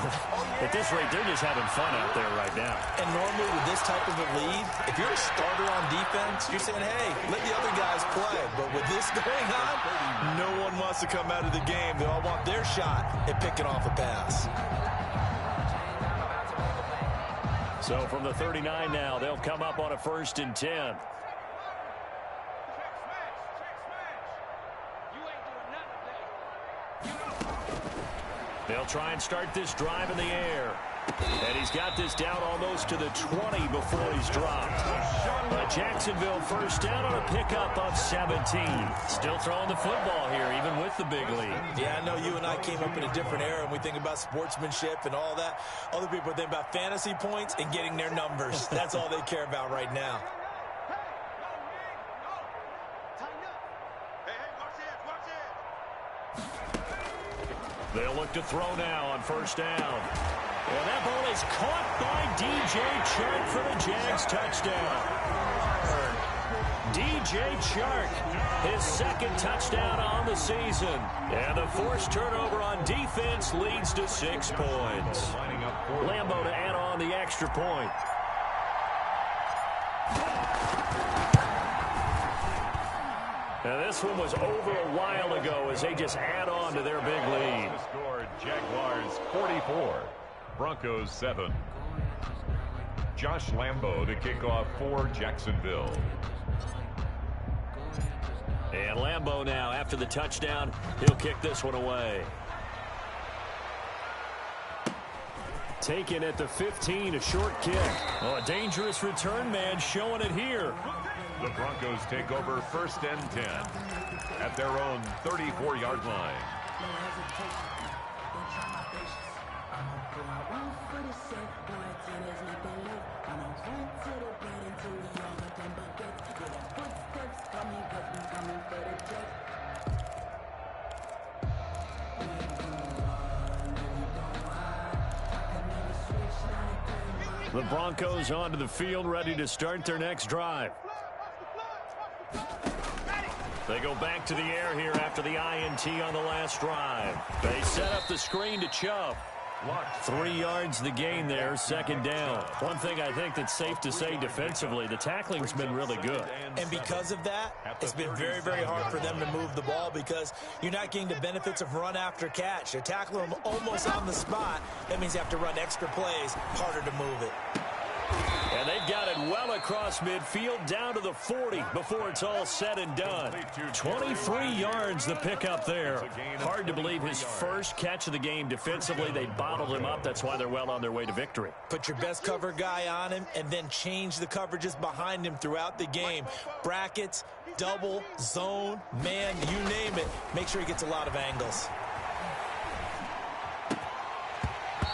at this rate, they're just having fun out there right now. And normally with this type of a lead, if you're a starter on defense, you're saying, hey, let the other guys play. But with this going on, no one wants to come out of the game. They all want their shot at picking off a pass. So from the 39 now, they'll come up on a 1st and 10. They'll try and start this drive in the air. And he's got this down almost to the 20 before he's dropped. Jacksonville 1st down on a pickup of 17. Still throwing the football here, even with the big lead. Yeah, I know you and I came up in a different era, and we think about sportsmanship and all that. Other people think about fantasy points and getting their numbers. That's all they care about right now. They'll look to throw now on 1st down. And that ball is caught by DJ Chark for the Jags touchdown. DJ Chark, his 2nd touchdown on the season. And the forced turnover on defense leads to 6 points. Lambo to add on the extra point. Now this one was over a while ago as they just add on to their big lead. Scored Jaguars 44, Broncos 7. Josh Lambo to kick off for Jacksonville. And Lambo now, after the touchdown, he'll kick this one away. Taken at the 15, a short kick. Oh, a dangerous return man showing it here. The Broncos take over 1st and 10 at their own 34-yard line. The Broncos onto the field, ready to start their next drive. They go back to the air here after the INT on the last drive. They set up the screen to Chubb. 3 yards the gain there, 2nd down. One thing I think that's safe to say defensively, the tackling's been really good. And because of that, it's been very, very hard for them to move the ball because you're not getting the benefits of run after catch. They're tackling them almost on the spot. That means you have to run extra plays, harder to move it. And they they've got it well across midfield down to the 40 before it's all said and done. 23 yards the pickup there. Hard to believe his first catch of the game defensively. They bottled him up. That's why they're well on their way to victory. Put your best cover guy on him and then change the coverages behind him throughout the game. Brackets, double, zone, man, you name it. Make sure he gets a lot of angles.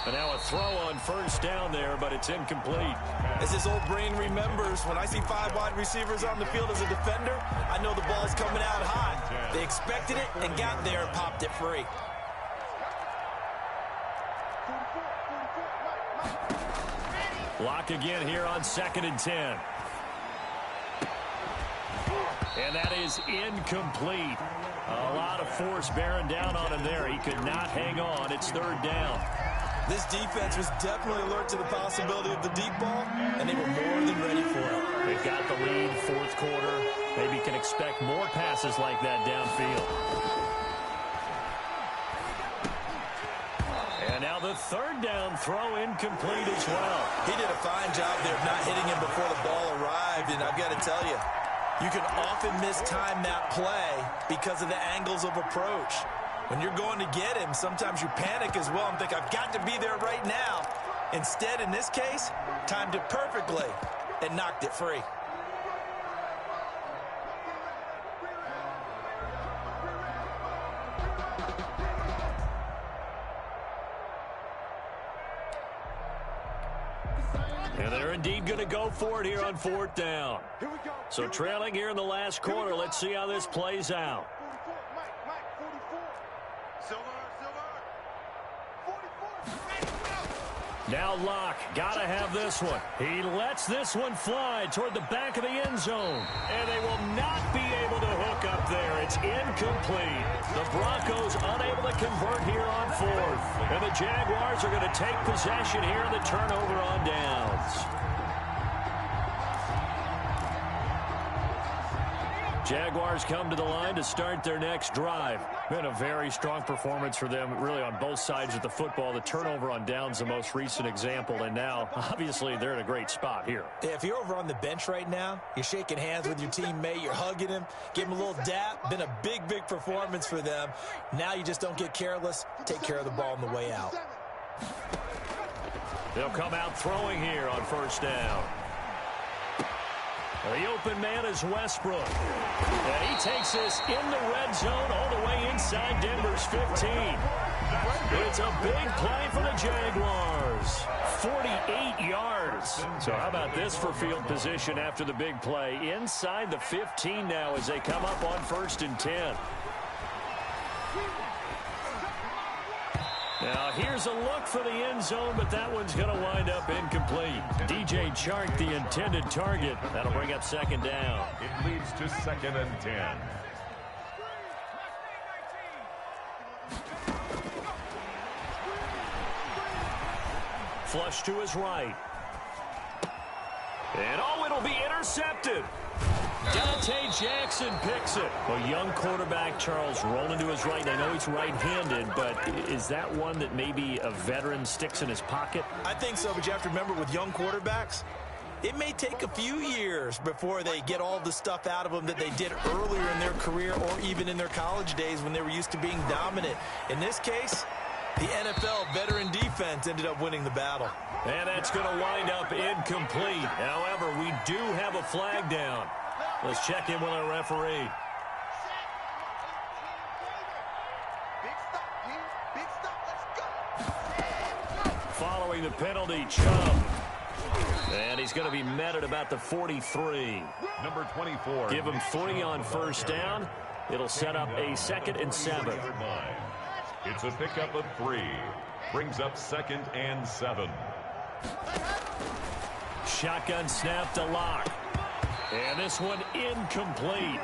And now a throw on first down there, but it's incomplete. As his old brain remembers, when I see 5 wide receivers on the field as a defender, I know the ball's coming out high. They expected it and got there and popped it free. Lock again here on 2nd and 10. And that is incomplete. A lot of force bearing down on him there. He could not hang on. It's 3rd down. This defense was definitely alert to the possibility of the deep ball, and they were more than ready for it. They've got the lead, 4th quarter. Maybe can expect more passes like that downfield. And now the 3rd down throw incomplete as well. He did a fine job there of not hitting him before the ball arrived, and I've got to tell you, you can often mistime that play because of the angles of approach. When you're going to get him, sometimes you panic as well and think, I've got to be there right now. Instead, in this case, timed it perfectly and knocked it free. And they're indeed going to go for it here on 4th down. So trailing here in the last quarter. Let's see how this plays out. Now Locke, gotta have this one. He lets this one fly toward the back of the end zone. And they will not be able to hook up there. It's incomplete. The Broncos unable to convert here on 4th. And the Jaguars are going to take possession here in the turnover on downs. Jaguars come to the line to start their next drive. Been a very strong performance for them, really on both sides of the football. The turnover on downs, the most recent example, and now, obviously, they're in a great spot here. Yeah, if you're over on the bench right now, you're shaking hands with your teammate, you're hugging him, give him a little dap. Been a big, big performance for them. Now you just don't get careless. Take care of the ball on the way out. They'll come out throwing here on 1st down. The open man is Westbrook. And he takes this in the red zone all the way inside Denver's 15. It's a big play for the Jaguars. 48 yards. So how about this for field position after the big play? Inside the 15 now as they come up on 1st and 10. Now, here's a look for the end zone, but that one's going to wind up incomplete. DJ Chark, the intended target. That'll bring up 2nd down. It leads to 2nd and 10. Flush to his right. And, oh, it'll be intercepted. Dante Jackson picks it. A young quarterback, Charles, rolling to his right. I know he's right-handed, but is that one that maybe a veteran sticks in his pocket? I think so, but you have to remember with young quarterbacks, it may take a few years before they get all the stuff out of them that they did earlier in their career or even in their college days when they were used to being dominant. In this case, the NFL veteran defense ended up winning the battle. And that's going to wind up incomplete. However, we do have a flag down. Let's check in with our referee. Following the penalty, Chubb. And he's going to be met at about the 43. Number 24. Give him 3 on 1st down. It'll set up a 2nd and 7. It's a pickup of 3. Brings up 2nd and 7. Shotgun snap to Locke. And this one incomplete.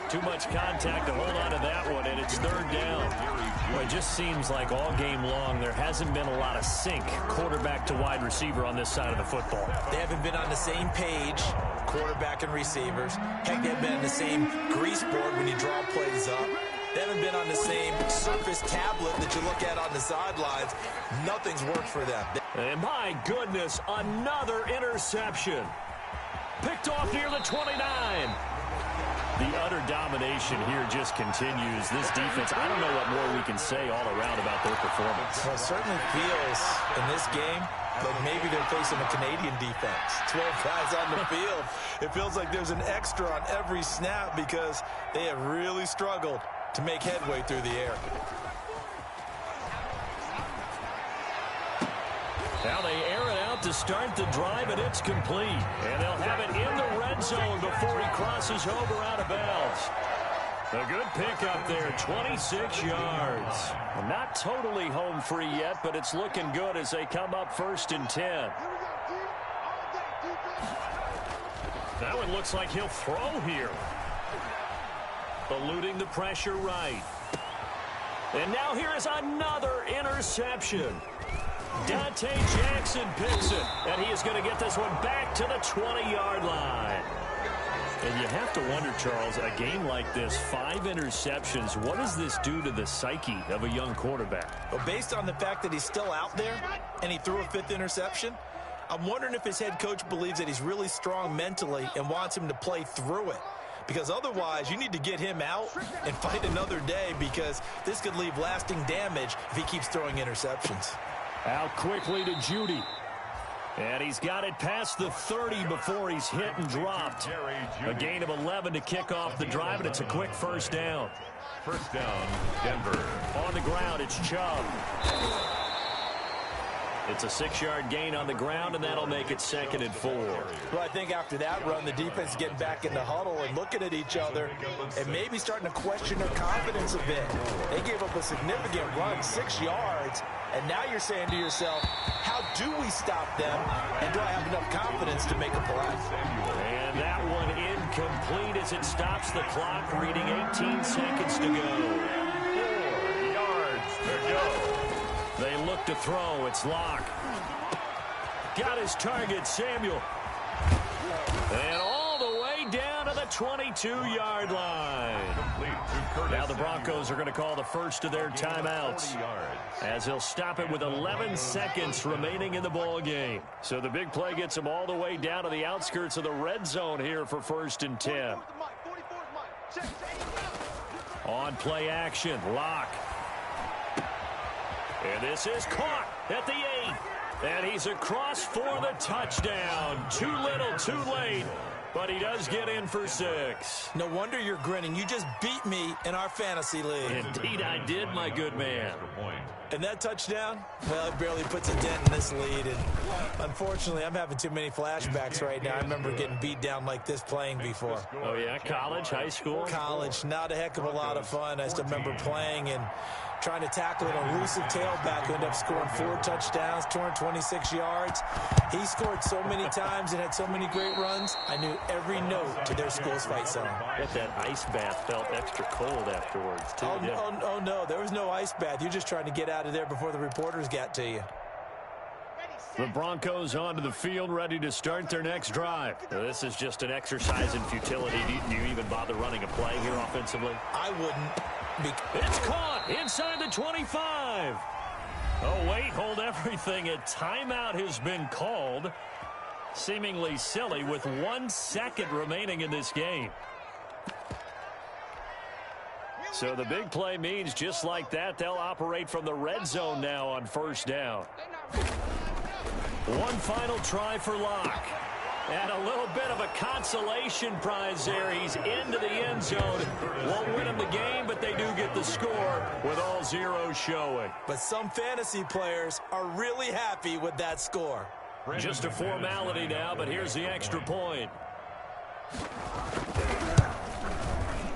Too much contact to hold on to that one, and it's 3rd down. Well, it just seems like all game long there hasn't been a lot of sync quarterback to wide receiver on this side of the football. They haven't been on the same page, quarterback and receivers. Heck, they haven't been on the same grease board when you draw plays up. They haven't been on the same surface tablet that you look at on the sidelines. Nothing's worked for them. And my goodness, another interception. picked off near the 29. The utter domination here just continues. This defense, I don't know what more we can say all around about their performance. Well, it certainly feels in this game like maybe they're facing a Canadian defense. 12 guys on the field. It feels like there's an extra on every snap because they have really struggled to make headway through the air. Now they air it out to start the drive, and it's complete. And they'll have it in the red zone before he crosses over out of bounds. A good pickup there, 26 yards. Not totally home free yet, but it's looking good as they come up 1st and 10. That one looks like he'll throw here. Eluding the pressure right. And now here is another interception. Dante Jackson picks it, and he is going to get this one back to the 20-yard line. And you have to wonder, Charles, a game like this, 5 interceptions, what does this do to the psyche of a young quarterback? Well, based on the fact that he's still out there and he threw a 5th interception, I'm wondering if his head coach believes that he's really strong mentally and wants him to play through it. Because otherwise, you need to get him out and fight another day because this could leave lasting damage if he keeps throwing interceptions. Out quickly to Judy. And he's got it past the 30 before he's hit and dropped. A gain of 11 to kick off the drive, and it's a quick first down. First down, Denver. On the ground, it's Chubb. It's a 6-yard gain on the ground, and that'll make it 2nd and 4. Well, I think after that run, the defense is getting back in the huddle and looking at each other and maybe starting to question their confidence a bit. They gave up a significant run, 6 yards, and now you're saying to yourself, how do we stop them, and do I have enough confidence to make a play? And that one incomplete as it stops the clock, reading 18 seconds to go. 4 yards to go. They look to throw. It's Locke. Got his target, Samuel. And all the way down to the 22-yard line. Now the Broncos are going to call the first of their timeouts as he'll stop it with 11 seconds remaining in the ball game. So the big play gets them all the way down to the outskirts of the red zone here for 1st and 10. On play action, Locke. And this is caught at the 8. And he's across for the touchdown. Too little, too late. But he does get in for 6. No wonder you're grinning. You just beat me in our fantasy league. Indeed I did, my good man. And that touchdown, well, it barely puts a dent in this lead. And unfortunately, I'm having too many flashbacks right now. I remember getting beat down like this playing before. Oh, yeah? College, high school? College, not a heck of a lot of fun. I still remember playing and trying to tackle an elusive tailback who ended up scoring 4 touchdowns, 226 yards. He scored so many times and had so many great runs, I knew every note to their school's fight song. Bet that ice bath felt extra cold afterwards, too. Oh, no, there was no ice bath. You're just trying to get out of there before the reporters got to you. The Broncos onto the field, ready to start their next drive. Now, this is just an exercise in futility. Do you even bother running a play here offensively? I wouldn't. It's caught inside the 25. Oh, wait, hold everything. A timeout has been called. Seemingly silly with 1 second remaining in this game. So the big play means just like that, they'll operate from the red zone now on 1st down. One final try for Locke. And a little bit of a consolation prize there. He's into the end zone. Won't win him the game, but they do get the score with all zeros showing. But some fantasy players are really happy with that score. Just a formality now, but here's the extra point.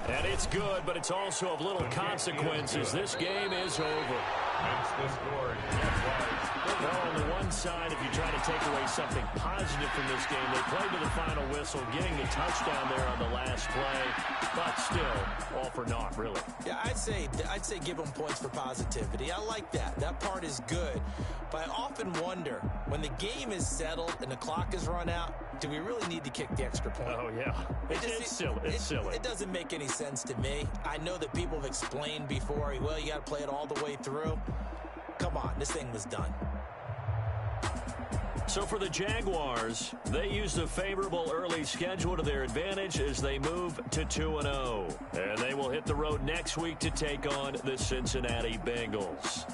And it's good, but it's also of little consequences. This game is over. Makes the score. Well, on the one side, if you try to take away something positive from this game, they played to the final whistle, getting the touchdown there on the last play, but still, all for naught, really. Yeah, I'd say give them points for positivity. I like that. That part is good. But I often wonder, when the game is settled and the clock is run out, do we really need to kick the extra point? Oh, yeah. It's silly. It's silly. It doesn't make any sense to me. I know that people have explained before, well, you got to play it all the way through. Come on, this thing was done. So for the Jaguars, they use the favorable early schedule to their advantage as they move to 2-0. And they will hit the road next week to take on the Cincinnati Bengals.